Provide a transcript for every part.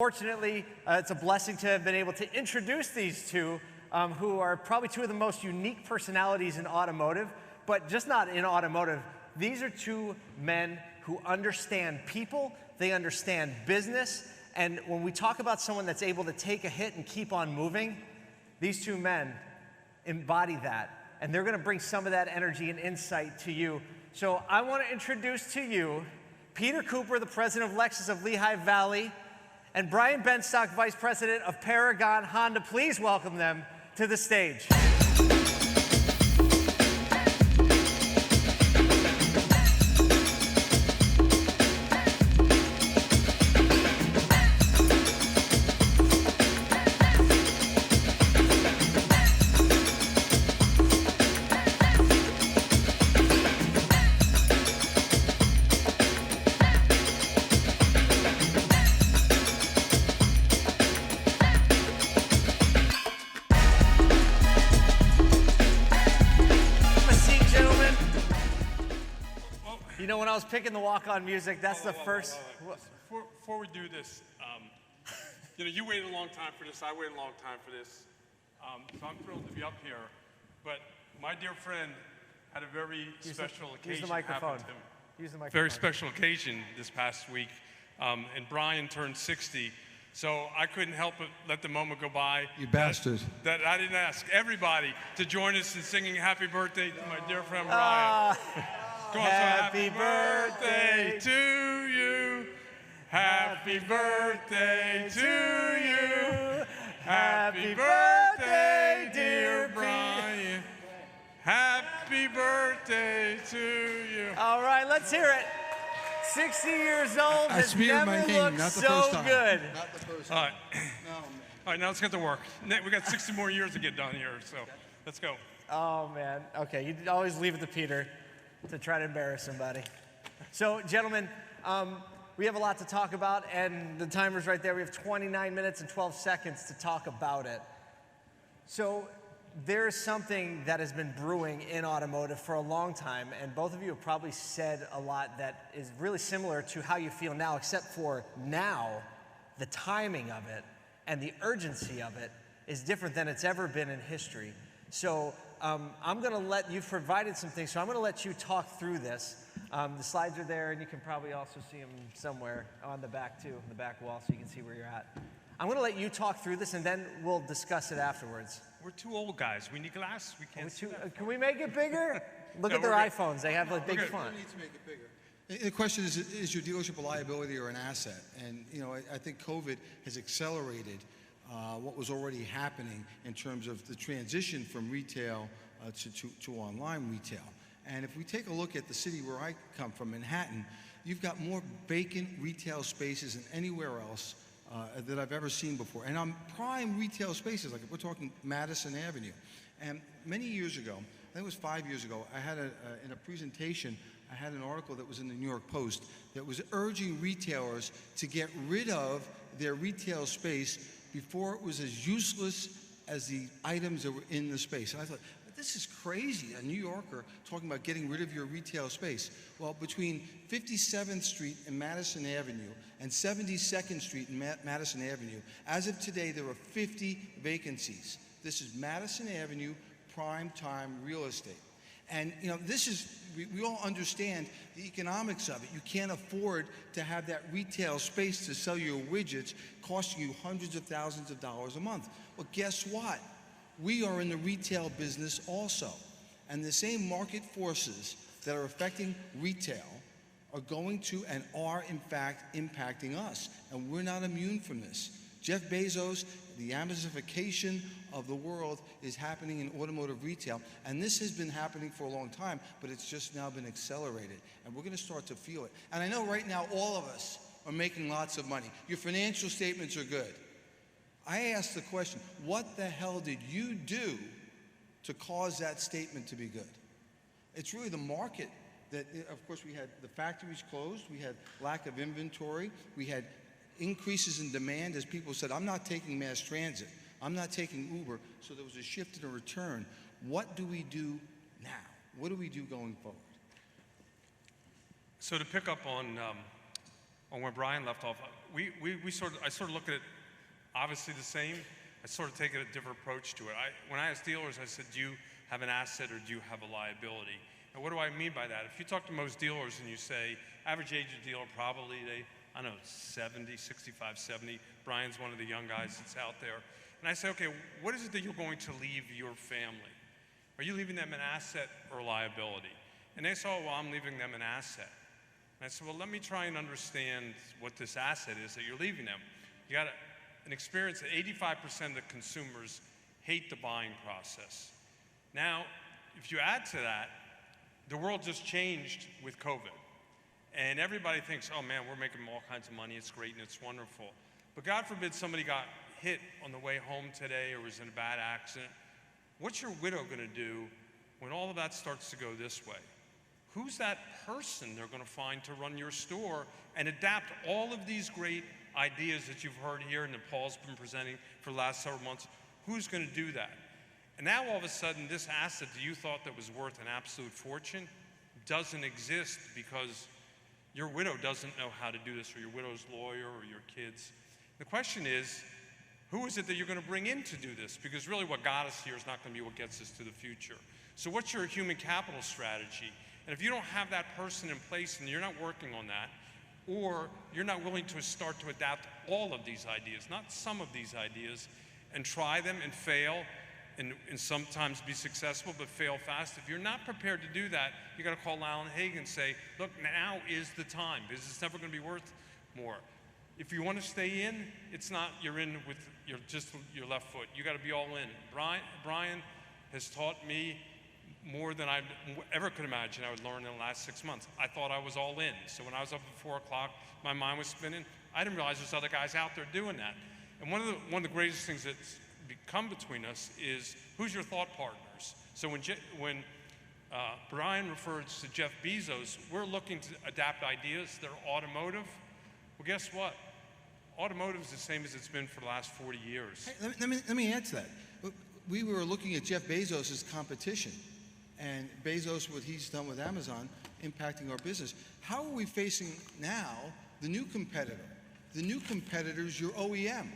Fortunately, it's a blessing to have been able to introduce these two, who are probably two of the most unique personalities in automotive, but just not in automotive. These are two men who understand people, they understand business, and when we talk about someone that's able to take a hit and keep on moving, these two men embody that, and they're gonna bring some of that energy and insight to you. So I wanna introduce to you Peter Cooper, the president of Lexus of Lehigh Valley, and Brian Benstock, Vice President of Paragon Honda. Please welcome them to the stage. You know, when I was picking the walk-on music, that's the first. Before we do this, you know, you waited a long time for this. I waited a long time for this. So I'm thrilled to be up here. But my dear friend had a very special occasion happen to him. Use the microphone. Very special occasion this past week. And Brian turned 60. So I couldn't help but let the moment go by. You bastard. That I didn't ask everybody to join us in singing happy birthday to my dear friend Brian. Go on, Happy birthday to you. Happy birthday to you. Happy birthday, dear Brian. Happy birthday to you. All right, let's hear it. 60 years old has never looked so good. Not the first All time. right. All right, now let's get to work. We got 60 more years to get done here, so let's go. Oh, man. Okay, you always leave it to Peter to try to embarrass somebody. So, gentlemen, we have a lot to talk about, and the timer's right there. We have 29 minutes and 12 seconds to talk about it. So, there's something that has been brewing in automotive for a long time, and both of you have probably said a lot that is really similar to how you feel now, except for now, the timing of it and the urgency of it is different than it's ever been in history. So, I'm going to let you provided some things, so I'm going to let you talk through this. The slides are there, and you can probably also see them somewhere on the back, too, on the back wall, so you can see where you're at. I'm going to let you talk through this, and then we'll discuss it afterwards. We're two old guys. We need glass. We can't see that. Can we make it bigger? Look No, at their we're good. iPhones. They have a big good. font. We need to make it bigger. The question is your dealership a liability or an asset? And you know, I think COVID has accelerated what was already happening in terms of the transition from retail to online retail. And if we take a look at the city where I come from, Manhattan, you've got more vacant retail spaces than anywhere else that I've ever seen before. And on prime retail spaces, like we're talking Madison Avenue. And many years ago, I think it was 5 years ago, I had in a presentation, I had an article that was in the New York Post that was urging retailers to get rid of their retail space before it was as useless as the items that were in the space. And I thought, this is crazy, a New Yorker talking about getting rid of your retail space. Well, between 57th Street and Madison Avenue and 72nd Street and Madison Avenue, as of today, there are 50 vacancies. This is Madison Avenue prime time real estate. And you know, this is, we all understand the economics of it. You can't afford to have that retail space to sell your widgets costing you hundreds of thousands of dollars a month. Well, guess what? We are in the retail business also. And the same market forces that are affecting retail are going to and are in fact impacting us. And we're not immune from this. Jeff Bezos, the Amazonification of the world is happening in automotive retail. And this has been happening for a long time, but it's just now been accelerated. And we're going to start to feel it. And I know right now all of us are making lots of money. Your financial statements are good. I asked the question, what the hell did you do to cause that statement to be good? It's really the market that, of course, we had the factories closed, we had lack of inventory, we had increases in demand as people said, I'm not taking mass transit, I'm not taking Uber, so there was a shift and a return. What do we do now? What do we do going forward? So to pick up on where Brian left off, I sort of look at it obviously the same. I sort of take a different approach to it. When I ask dealers, I said, do you have an asset or do you have a liability? And what do I mean by that? If you talk to most dealers and you say, average age of dealer, probably I don't know, 70, 65, 70. Brian's one of the young guys that's out there. And I say, okay, what is it that you're going to leave your family? Are you leaving them an asset or a liability? And they say, oh, well, I'm leaving them an asset. And I said, well, let me try and understand what this asset is that you're leaving them. You got an experience that 85% of the consumers hate the buying process. Now, if you add to that, the world just changed with COVID. And everybody thinks, oh man, we're making all kinds of money, it's great and it's wonderful. But God forbid somebody got hit on the way home today or was in a bad accident. What's your widow gonna do when all of that starts to go this way? Who's that person they're gonna find to run your store and adapt all of these great ideas that you've heard here and that Paul's been presenting for the last several months? Who's gonna do that? And now all of a sudden, this asset that you thought that was worth an absolute fortune doesn't exist because your widow doesn't know how to do this, or your widow's lawyer, or your kids. The question is, who is it that you're going to bring in to do this? Because really what got us here is not going to be what gets us to the future. So what's your human capital strategy? And if you don't have that person in place and you're not working on that, or you're not willing to start to adapt all of these ideas, not some of these ideas, and try them and fail, and sometimes be successful, but fail fast. If you're not prepared to do that, you got to call Alan Hagen and say, look, now is the time, because it's never going to be worth more. If you want to stay in, it's not you're in with just your left foot. You got to be all in. Brian has taught me more than I ever could imagine I would learn in the last 6 months. I thought I was all in. So when I was up at 4 o'clock, my mind was spinning. I didn't realize there's other guys out there doing that. And one of the greatest things that's come between us is who's your thought partners. So when Brian refers to Jeff Bezos, we're looking to adapt ideas. They're automotive. Well, guess what? Automotive is the same as it's been for the last 40 years. Hey, let me add to that. We were looking at Jeff Bezos' competition, and Bezos, what he's done with Amazon, impacting our business. How are we facing now the new competitor? The new competitor is your OEM.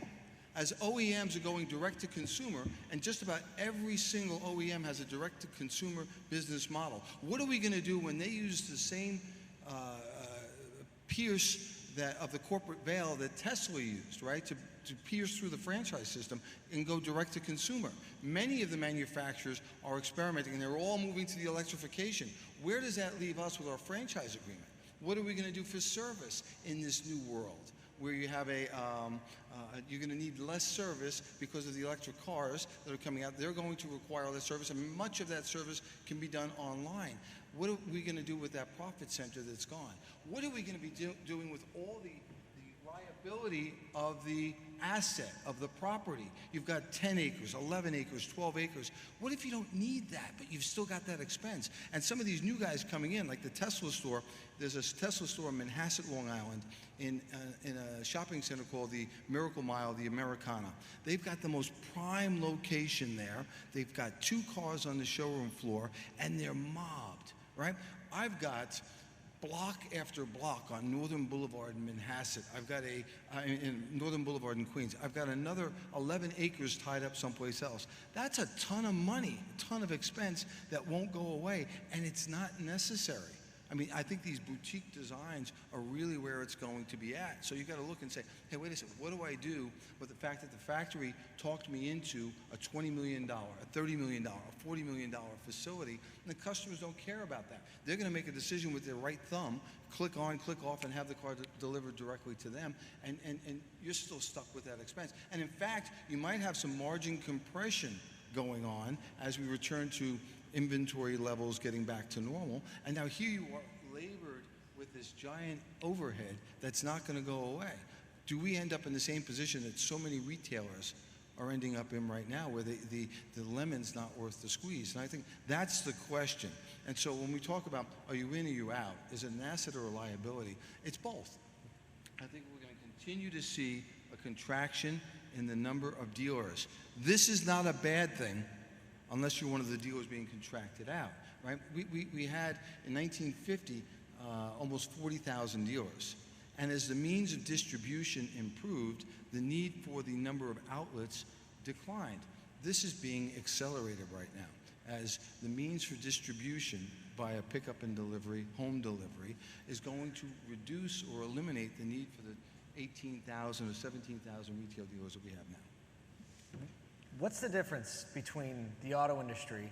As OEMs are going direct to consumer, and just about every single OEM has a direct to consumer business model. What are we going to do when they use the same pierce of the corporate veil that Tesla used, right, to pierce through the franchise system and go direct to consumer? Many of the manufacturers are experimenting, and they're all moving to the electrification. Where does that leave us with our franchise agreement? What are we going to do for service in this new world, where you have you're going to need less service because of the electric cars that are coming out? They're going to require less service, and much of that service can be done online. What are we going to do with that profit center that's gone? What are we going to be doing with all the liability of the asset, of the property? You've got 10 acres, 11 acres, 12 acres. What if you don't need that, but you've still got that expense? And some of these new guys coming in, like the Tesla store, there's a Tesla store in Manhasset, Long Island, in a shopping center called the Miracle Mile, the Americana. They've got the most prime location there. They've got 2 cars on the showroom floor, and they're mobbed, right? I've got block after block on Northern Boulevard in Manhasset. I've got in Northern Boulevard in Queens. I've got another 11 acres tied up someplace else. That's a ton of money, a ton of expense that won't go away, and it's not necessary. I mean, I think these boutique designs are really where it's going to be at. So you got to look and say, hey, wait a second, what do I do with the fact that the factory talked me into a $20 million, a $30 million, a $40 million facility, and the customers don't care about that. They're going to make a decision with their right thumb, click on, click off, and have the car delivered directly to them, and you're still stuck with that expense. And in fact, you might have some margin compression going on as we return to inventory levels getting back to normal. And now here you are labored with this giant overhead that's not going to go away. Do we end up in the same position that so many retailers are ending up in right now, where the lemon's not worth the squeeze? And I think that's the question. And so when we talk about, are you in or you out, is it an asset or a liability? It's both. I think we're going to continue to see a contraction in the number of dealers. This is not a bad thing, unless you're one of the dealers being contracted out, right? We had, in 1950, almost 40,000 dealers. And as the means of distribution improved, the need for the number of outlets declined. This is being accelerated right now, as the means for distribution via pickup and delivery, home delivery, is going to reduce or eliminate the need for the 18,000 or 17,000 retail dealers that we have now. What's the difference between the auto industry,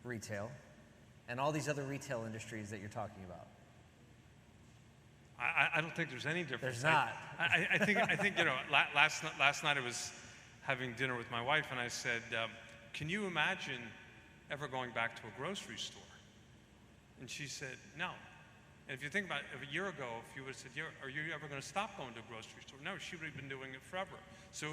retail, and all these other retail industries that you're talking about? I don't think there's any difference. There's not. I think you know, last night I was having dinner with my wife, and I said, can you imagine ever going back to a grocery store? And she said, no. And if you think about it, a year ago, if you would have said, are you ever going to stop going to a grocery store? No, she would have been doing it forever. So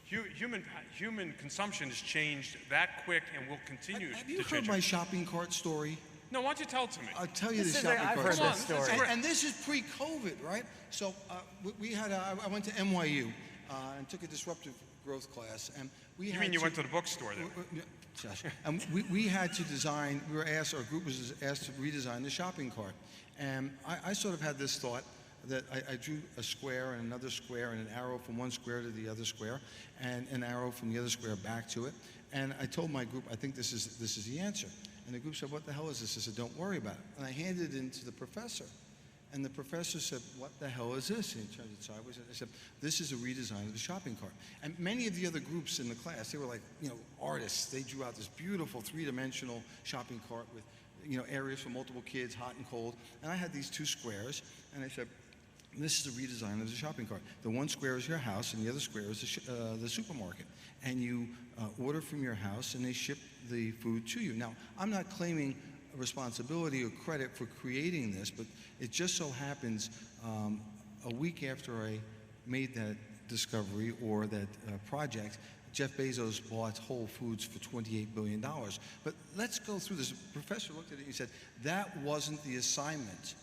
human consumption has changed that quick and will continue to change. Have you heard my shopping cart story? No, why don't you tell it to me? I'll tell you the This is shopping I've cart heard story. this story. And this is pre-COVID, right? So I went to NYU and took a disruptive growth class, and we You mean you went to the bookstore then? Josh, and we had to design. We were asked. Our group was asked to redesign the shopping cart, and I sort of had this thought that I drew a square and another square and an arrow from one square to the other square, and an arrow from the other square back to it. And I told my group, I think this is the answer. And the group said, what the hell is this? I said, don't worry about it. And I handed it in to the professor. And the professor said, what the hell is this? And he turned it sideways. And I said, this is a redesign of the shopping cart. And many of the other groups in the class, they were like, you know, artists. They drew out this beautiful three-dimensional shopping cart with, you know, areas for multiple kids, hot and cold. And I had these two squares. And I said, this is a redesign of the shopping cart. The one square is your house, and the other square is the supermarket. And you order from your house, and they ship the food to you. Now, I'm not claiming responsibility or credit for creating this, but it just so happens a week after I made that discovery or that project, Jeff Bezos bought Whole Foods for $28 billion. But let's go through this. The professor looked at it and he said, that wasn't the assignment.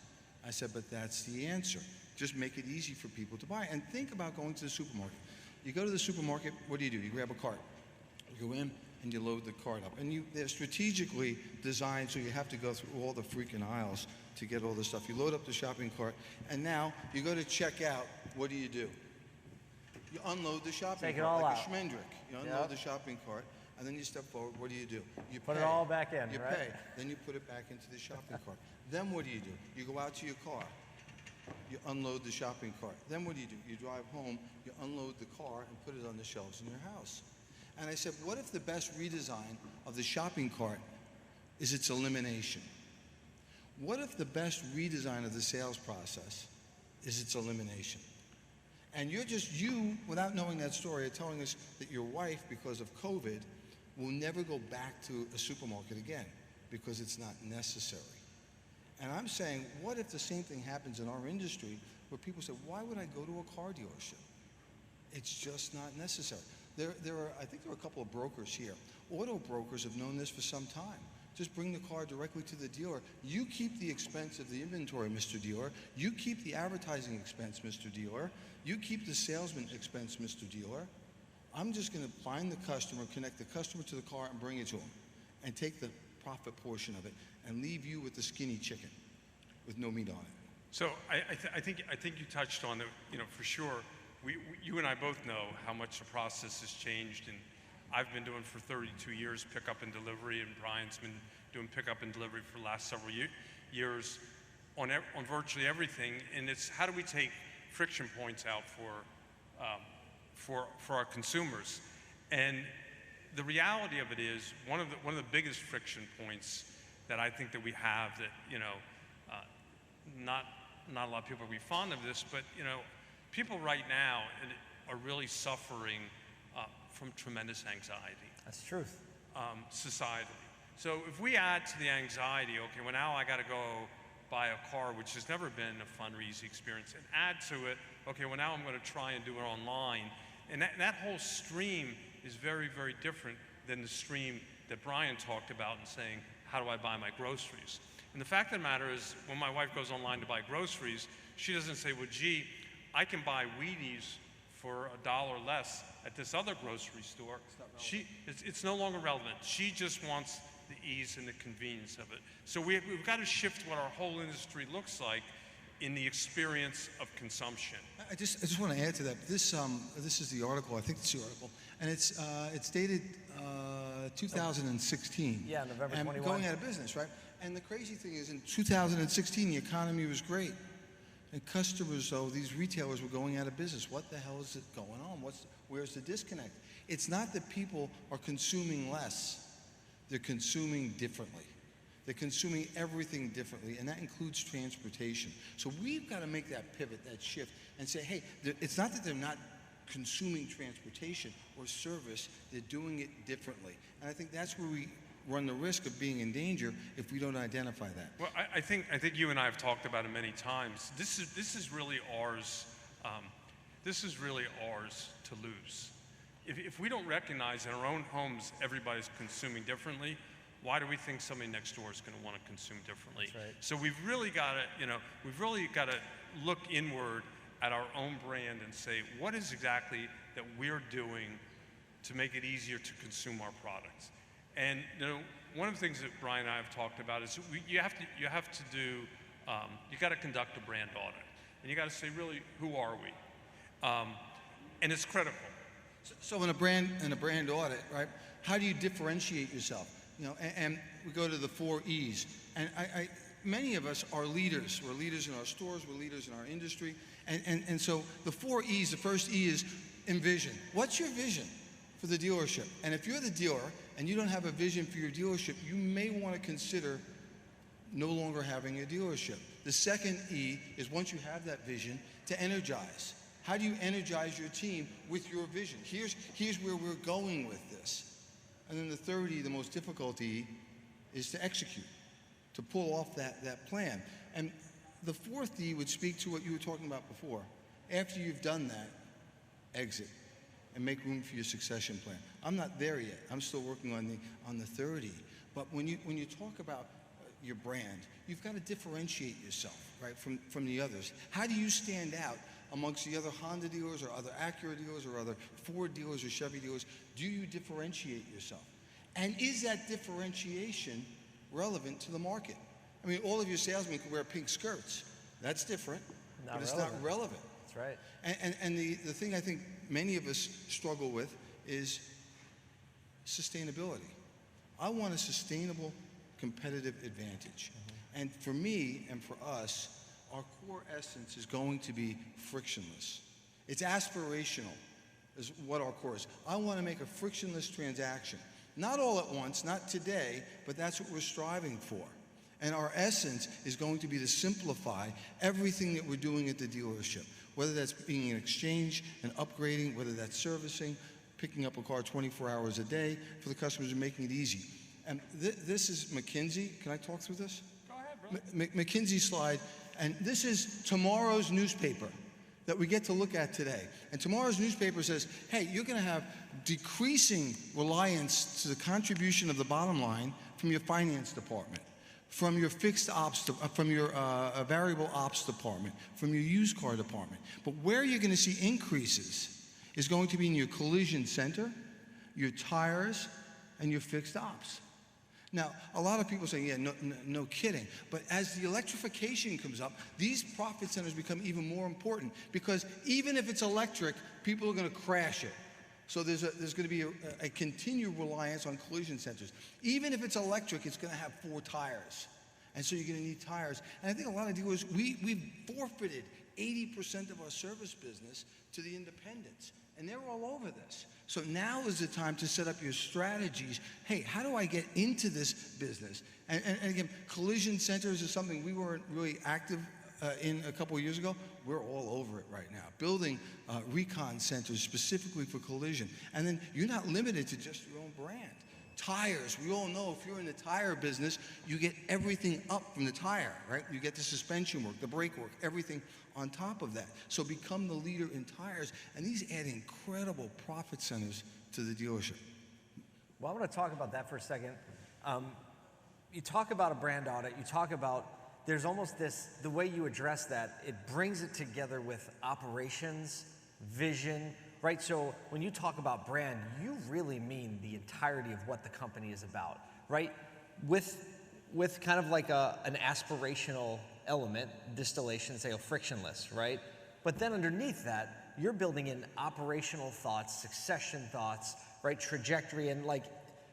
I said, but that's the answer. Just make it easy for people to buy. And think about going to the supermarket. You go to the supermarket, what do? You grab a cart. You go in and you load the cart up. And they're strategically designed so you have to go through all the freaking aisles to get all this stuff. You load up the shopping cart, and now you go to check out. What do? You unload the shopping Take it cart all like out. a schmendrick. You unload the shopping cart, and then you step forward. What do? You Put pay. it all back in, You right? pay. Then you put it back into the shopping cart. Then what do? You go out to your car. You unload the shopping cart. Then what do? You drive home, you unload the car and put it on the shelves in your house. And I said, what if the best redesign of the shopping cart is its elimination? What if the best redesign of the sales process is its elimination? And you, without knowing that story, are telling us that your wife, because of COVID, will never go back to a supermarket again because it's not necessary. And I'm saying, what if the same thing happens in our industry where people say, why would I go to a car dealership? It's just not necessary. I think there are a couple of brokers here. Auto brokers have known this for some time. Just bring the car directly to the dealer. You keep the expense of the inventory, Mr. Dealer. You keep the advertising expense, Mr. Dealer. You keep the salesman expense, Mr. Dealer. I'm just going to find the customer, connect the customer to the car, and bring it to him, and take the profit portion of it, and leave you with the skinny chicken with no meat on it. So I think you touched on it, you know, for sure. You and I both know how much the process has changed, and I've been doing for 32 years pickup and delivery, and Brian's been doing pickup and delivery for the last several years on virtually everything. And it's how do we take friction points out for our consumers? And the reality of it is one of the biggest friction points that I think that we have that, you know, not a lot of people will be fond of this, but, you know, people right now are really suffering from tremendous anxiety. That's the truth. Societally. So if we add to the anxiety, okay, well now I got to go buy a car, which has never been a fun or easy experience, and add to it, okay, well now I'm going to try and do it online. And that whole stream is very, very different than the stream that Brian talked about in saying, how do I buy my groceries? And the fact of the matter is, when my wife goes online to buy groceries, she doesn't say, well, gee, I can buy Wheaties for $1 less at this other grocery store. It's no longer relevant. She just wants the ease and the convenience of it. So we've got to shift what our whole industry looks like in the experience of consumption. I just want to add to that. This is the article. I think it's the article, and it's dated 2016. Yeah, November 21. And going out of business, right? And the crazy thing is, in 2016, the economy was great, and customers, though, these retailers were going out of business. What the hell is it going on? Where's the disconnect? It's not that people are consuming less; they're consuming differently. They're consuming everything differently, and that includes transportation. So we've got to make that pivot, that shift, and say, hey, it's not that they're not consuming transportation or service, they're doing it differently. And I think that's where we run the risk of being in danger if we don't identify that. Well, I think you and I have talked about it many times. This is really ours. This is really ours to lose. If we don't recognize in our own homes everybody's consuming differently, why do we think somebody next door is going to want to consume differently? That's right. So we've really got to, look inward at our own brand and say, what is exactly that we're doing to make it easier to consume our products? And one of the things that Brian and I have talked about is you have to do, you got to conduct a brand audit, and you got to say, really, who are we? And it's critical. So in a brand audit, right? How do you differentiate yourself? And we go to the 4 E's. And many of us are leaders. We're leaders in our stores. We're leaders in our industry. And so the 4 E's, the first E is envision. What's your vision for the dealership? And if you're the dealer and you don't have a vision for your dealership, you may want to consider no longer having a dealership. The second E is, once you have that vision, to energize. How do you energize your team with your vision? Here's where we're going with this. And then the third E, the most difficult E, is to execute, to pull off that plan. And the fourth E would speak to what you were talking about before. After you've done that, exit and make room for your succession plan. I'm not there yet. I'm still working on the third E. But when you talk about your brand, you've got to differentiate yourself, right, from the others. How do you stand out amongst the other Honda dealers or other Acura dealers or other Ford dealers or Chevy dealers? Do you differentiate yourself? And is that differentiation relevant to the market? I mean, all of your salesmen can wear pink skirts. That's different, but it's not relevant. That's right. And the thing I think many of us struggle with is sustainability. I want a sustainable competitive advantage. And for me and for us, our core essence is going to be frictionless. It's aspirational, is what our core is. I want to make a frictionless transaction. Not all at once, not today, but that's what we're striving for. And our essence is going to be to simplify everything that we're doing at the dealership, whether that's being an exchange and upgrading, whether that's servicing, picking up a car 24 hours a day for the customers and making it easy. And this is McKinsey. Can I talk through this? Go ahead, bro. McKinsey slide. And this is tomorrow's newspaper that we get to look at today. And tomorrow's newspaper says, hey, you're going to have decreasing reliance to the contribution of the bottom line from your finance department, from your fixed ops, from your variable ops department, from your used car department. But where you're going to see increases is going to be in your collision center, your tires, and your fixed ops. Now, a lot of people say, yeah, no kidding. But as the electrification comes up, these profit centers become even more important, because even if it's electric, people are going to crash it. So there's going to be a continued reliance on collision centers. Even if it's electric, it's going to have 4 tires. And so you're going to need tires. And I think a lot of dealers, we've forfeited 80% of our service business to the independents. And they're all over this. So now is the time to set up your strategies. Hey, how do I get into this business? And again, collision centers is something we weren't really active in a couple of years ago. We're all over it right now. Building recon centers specifically for collision. And then you're not limited to just your own brand. Tires, we all know if you're in the tire business, you get everything up from the tire, right? You get the suspension work, the brake work, everything on top of that. So become the leader in tires, and these add incredible profit centers to the dealership. Well, I want to talk about that for a second. You talk about a brand audit, you talk about, there's almost this, the way you address that, it brings it together with operations, vision, right? So when you talk about brand, you really mean the entirety of what the company is about, right? With with kind of like an aspirational element, distillation, say, frictionless, right? But then underneath that, you're building in operational thoughts, succession thoughts, right? Trajectory, and like,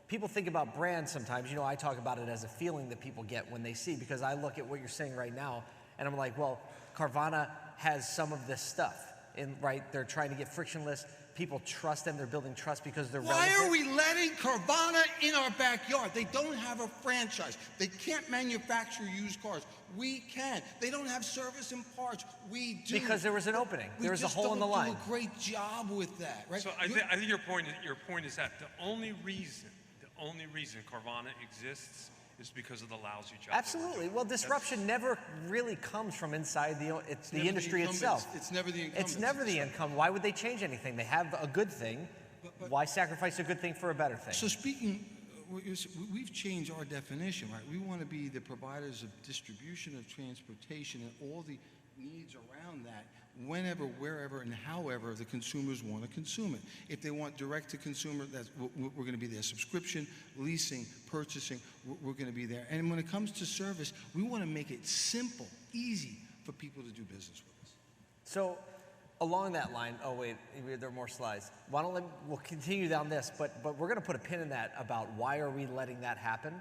people think about brands sometimes, you know, I talk about it as a feeling that people get when they see, because I look at what you're saying right now, and I'm like, well, Carvana has some of this stuff, right? They're trying to get frictionless. People trust them. They're building trust because they're Why relevant. are we letting Carvana in our backyard? They don't have a franchise. They can't manufacture used cars. We can. They don't have service and parts. We do. Because there was an opening. There was a hole in the line. We just don't do a great job with that, right? So I think your point is that the only reason Carvana exists is because of the lousy job. Absolutely. Well, disruption never really comes from inside the industry itself. It's never the incumbents. It's never the income. Why would they change anything? They have a good thing. Why sacrifice a good thing for a better thing? So speaking, we've changed our definition, right? We want to be the providers of distribution, of transportation, and all the needs around that, whenever, wherever, and however the consumers want to consume it. If they want direct to consumer, we're going to be there. Subscription, leasing, purchasing, we're going to be there. And when it comes to service, we want to make it simple, easy for people to do business with us. So along that line, oh wait, there are more slides. We'll continue down this, but we're going to put a pin in that about why are we letting that happen?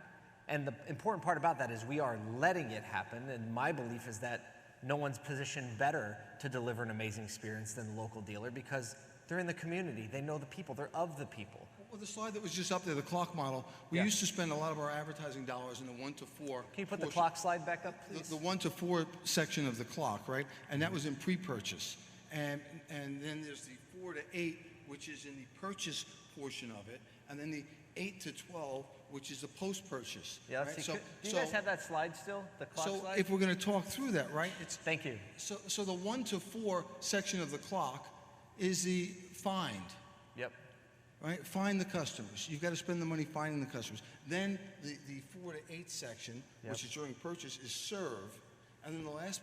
And the important part about that is we are letting it happen, and my belief is that no one's positioned better to deliver an amazing experience than the local dealer, because they're in the community. They know the people. They're of the people. Well, the slide that was just up there, the clock model, we used to spend a lot of our advertising dollars in the 1 to 4. Can you put the clock slide back up, please? The 1 to 4 section of the clock, right? And that was in pre-purchase. And then there's the 4 to 8, which is in the purchase portion of it. And then the 8 to 12, which is the post-purchase. Yeah, right? do you guys have that slide still, the clock slide? So if we're going to talk through that, right? Thank you. So the 1 to 4 section of the clock is the find. Yep. Right? Find the customers. You've got to spend the money finding the customers. Then the 4 to 8 section, which is during purchase, is serve. And then the last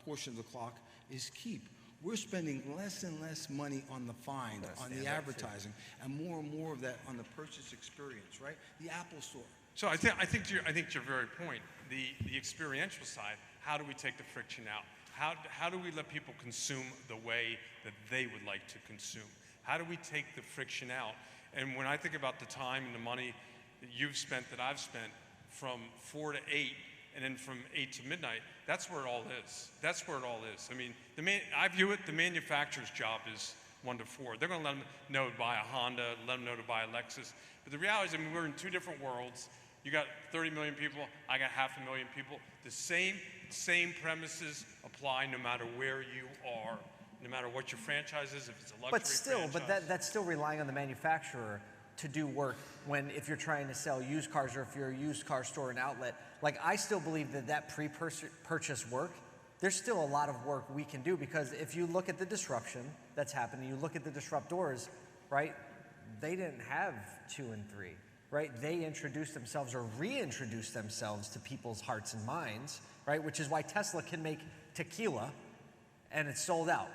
portion of the clock is keep. We're spending less and less money on the find, on the advertising, and more of that on the purchase experience, right? The Apple Store. So I think to your very point, the experiential side, how do we take the friction out? How do we let people consume the way that they would like to consume? How do we take the friction out? And when I think about the time and the money that you've spent, that I've spent, from 4 to 8, and then from 8 to midnight, that's where it all is. That's where it all is. I mean, I view it, the manufacturer's job is 1 to 4. They're going to let them know to buy a Honda, let them know to buy a Lexus. But the reality is, I mean, we're in two different worlds. You got 30 million people, I got 500,000 people. The same premises apply no matter where you are, no matter what your franchise is, if it's a luxury franchise. That's still relying on the manufacturer to do work if you're trying to sell used cars, or if you're a used car store and outlet. Like, I still believe that pre-purchase work, there's still a lot of work we can do, because if you look at the disruption that's happening, you look at the disruptors, right? They didn't have 2 and 3, right? They introduced themselves or reintroduced themselves to people's hearts and minds, right? Which is why Tesla can make tequila and it's sold out,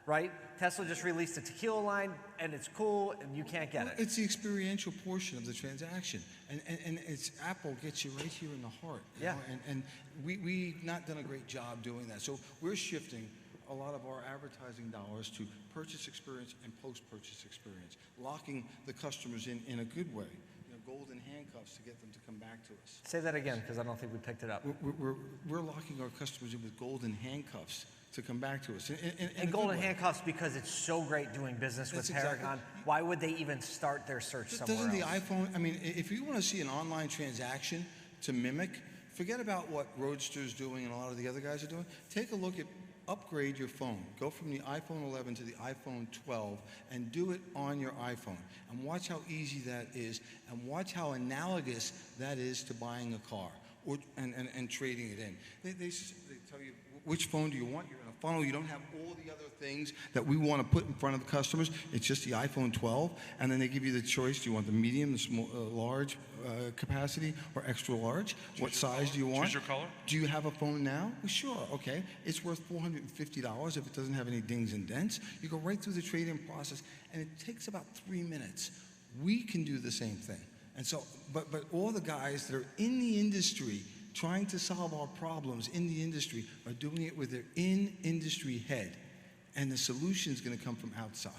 right? Tesla just released a tequila line, and it's cool, and you can't get it. It's the experiential portion of the transaction, and it's Apple gets you right here in the heart. You know? And we've not done a great job doing that. So we're shifting a lot of our advertising dollars to purchase experience and post-purchase experience, locking the customers in a good way. You know, golden handcuffs to get them to come back to us. Say that again, because I don't think we picked it up. We're locking our customers in with golden handcuffs to come back to us. And golden handcuffs, because it's so great doing business with Paragon. Why would they even start their search somewhere else? Doesn't the iPhone, I mean, if you want to see an online transaction to mimic, forget about what Roadster's doing and a lot of the other guys are doing. Take a look at, upgrade your phone. Go from the iPhone 11 to the iPhone 12 and do it on your iPhone. And watch how easy that is, and watch how analogous that is to buying a car and trading it in. They tell you, which phone do you want? You're in a funnel. You don't have all the other things that we want to put in front of the customers. It's just the iPhone 12, and then they give you the choice. Do you want the medium, the small, large capacity, or extra large? What size do you want? Choose your color. Do you have a phone now? Well, sure, okay. It's worth $450 if it doesn't have any dings and dents. You go right through the trade-in process, and it takes about 3 minutes. We can do the same thing. And so, but all the guys that are in the industry trying to solve our problems in the industry are doing it with their in-industry head. And the solution is going to come from outside.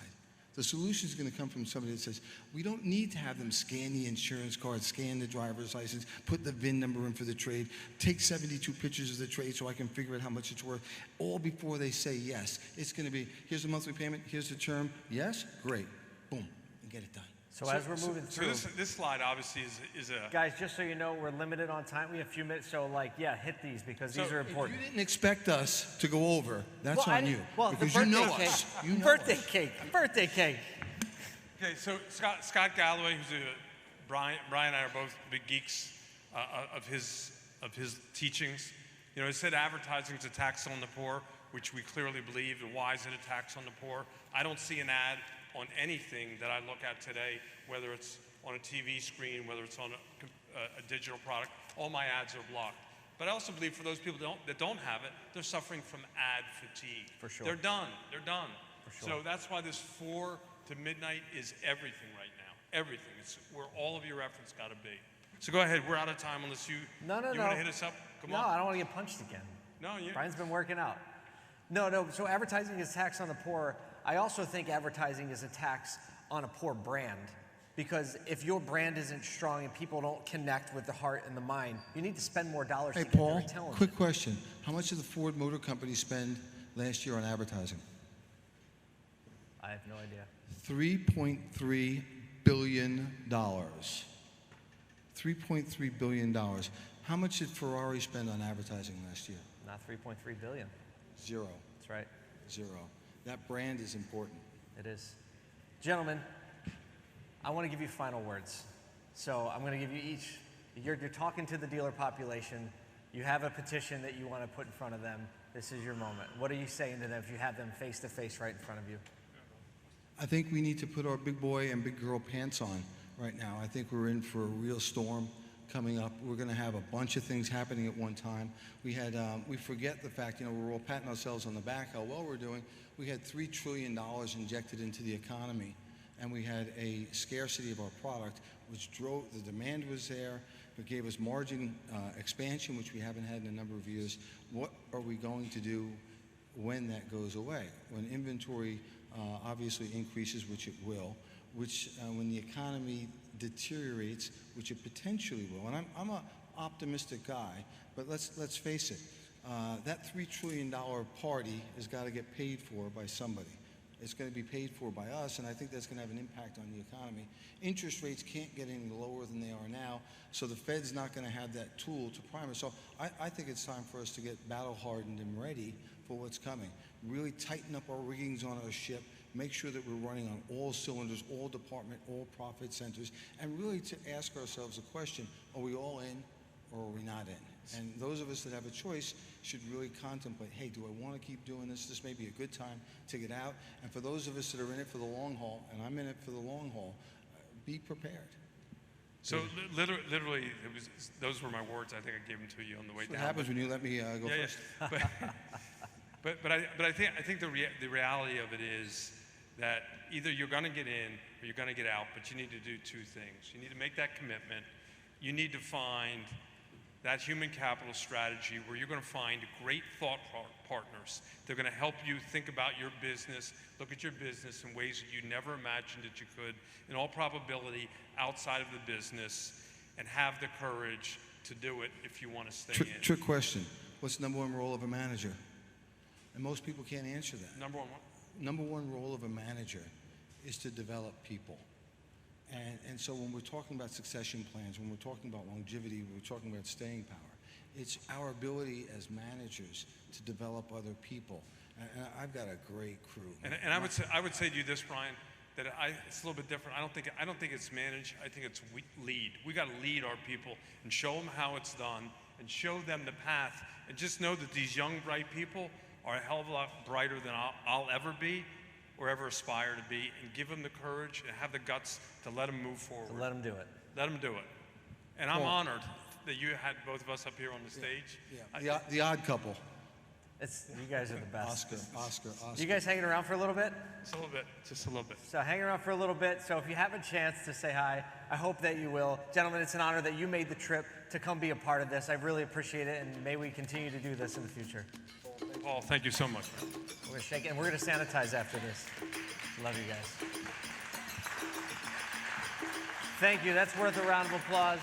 The solution is going to come from somebody that says, we don't need to have them scan the insurance card, scan the driver's license, put the VIN number in for the trade, take 72 pictures of the trade so I can figure out how much it's worth, all before they say yes. It's going to be, here's the monthly payment, here's the term, yes, great, boom, and get it done. So as we're moving through, this slide obviously is a... guys, just so you know, we're limited on time. We have a few minutes, so like, yeah, hit these because these are important. If you didn't expect us to go over, that's Well, on you. Well, because the you know birthday us. cake. You know Birthday us. cake. Birthday cake. Okay, so Scott Galloway, who's Brian and I are both big geeks of his teachings. You know, he said advertising is a tax on the poor, which we clearly believe. And why is it a tax on the poor? I don't see an ad on anything that I look at today, whether it's on a TV screen, whether it's on a digital product. All my ads are blocked. But I also believe for those people that don't have it, they're suffering from ad fatigue. For sure. They're done. They're done. For sure. So that's why this 4 to midnight is everything right now. Everything. It's where all of your efforts got to be. So go ahead. We're out of time unless you No. want to hit us up. Come on. No, I don't want to get punched again. No, you. Brian's been working out. No. So advertising is a tax on the poor. I also think advertising is a tax on a poor brand. Because if your brand isn't strong and people don't connect with the heart and the mind, you need to spend more dollars to get Paul, their intelligence. quick question. How much did the Ford Motor Company spend last year on advertising? I have no idea. $3.3 billion. $3.3 billion. How much did Ferrari spend on advertising last year? Not 3.3 billion. Zero. That's right. Zero. That brand is important. It is. Gentlemen, I want to give you final words. So I'm going to give you each, you're talking to the dealer population. You have a petition that you want to put in front of them. This is your moment. What are you saying to them if you have them face to face right in front of you? I think we need to put our big boy and big girl pants on right now. I think we're in for a real storm coming up. We're going to have a bunch of things happening at one time. We forget the fact, you know, we're all patting ourselves on the back how well we're doing. We had $3 trillion injected into the economy, and we had a scarcity of our product, which drove, the demand was there, it gave us margin expansion, which we haven't had in a number of years. What are we going to do when that goes away? When inventory obviously increases, which it will, when the economy deteriorates, which it potentially will. And I'm an optimistic guy, but let's face it, that $3 trillion party has got to get paid for by somebody. It's going to be paid for by us, and I think that's going to have an impact on the economy. Interest rates can't get any lower than they are now, so the Fed's not going to have that tool to prime us. So I think it's time for us to get battle-hardened and ready for what's coming. Really tighten up our riggings on our ship, make sure that we're running on all cylinders, all department, all profit centers, and really to ask ourselves the question, are we all in or are we not in? And those of us that have a choice should really contemplate, hey, do I want to keep doing this? This may be a good time to get out. And for those of us that are in it for the long haul, and I'm in it for the long haul, be prepared. So literally, those were my words. I think I gave them to you on the way That's down. what happens when you let me go first. But I think the reality of it is that either you're going to get in or you're going to get out, but you need to do 2 things. You need to make that commitment. You need to find that human capital strategy where you're going to find great thought partners. They're going to help you think about your business, look at your business in ways that you never imagined that you could, in all probability, outside of the business, and have the courage to do it if you want to stay in. Trick question. What's the #1 role of a manager? And most people can't answer that. Number one what? #1 role of a manager is to develop people. And so when we're talking about succession plans, when we're talking about longevity, when we're talking about staying power, it's our ability as managers to develop other people. And I've got a great crew. And I would say to you this, Brian, that it's a little bit different. I don't think it's manage. I think it's lead. We got to lead our people and show them how it's done and show them the path. And just know that these young, bright people are a hell of a lot brighter than I'll ever be or ever aspire to be, and give them the courage and have the guts to let them move forward. So let them do it. Let them do it. And I'm honored that you had both of us up here on the stage. Yeah. The odd couple. You guys are the best. Oscar. You guys hanging around for a little bit? Just a little bit, just a little bit. So hang around for a little bit. So if you have a chance to say hi, I hope that you will. Gentlemen, it's an honor that you made the trip to come be a part of this. I really appreciate it, and may we continue to do this in the future. Paul, thank you so much. We're going to shake it, and we're going to sanitize after this. Love you guys. Thank you. That's worth a round of applause.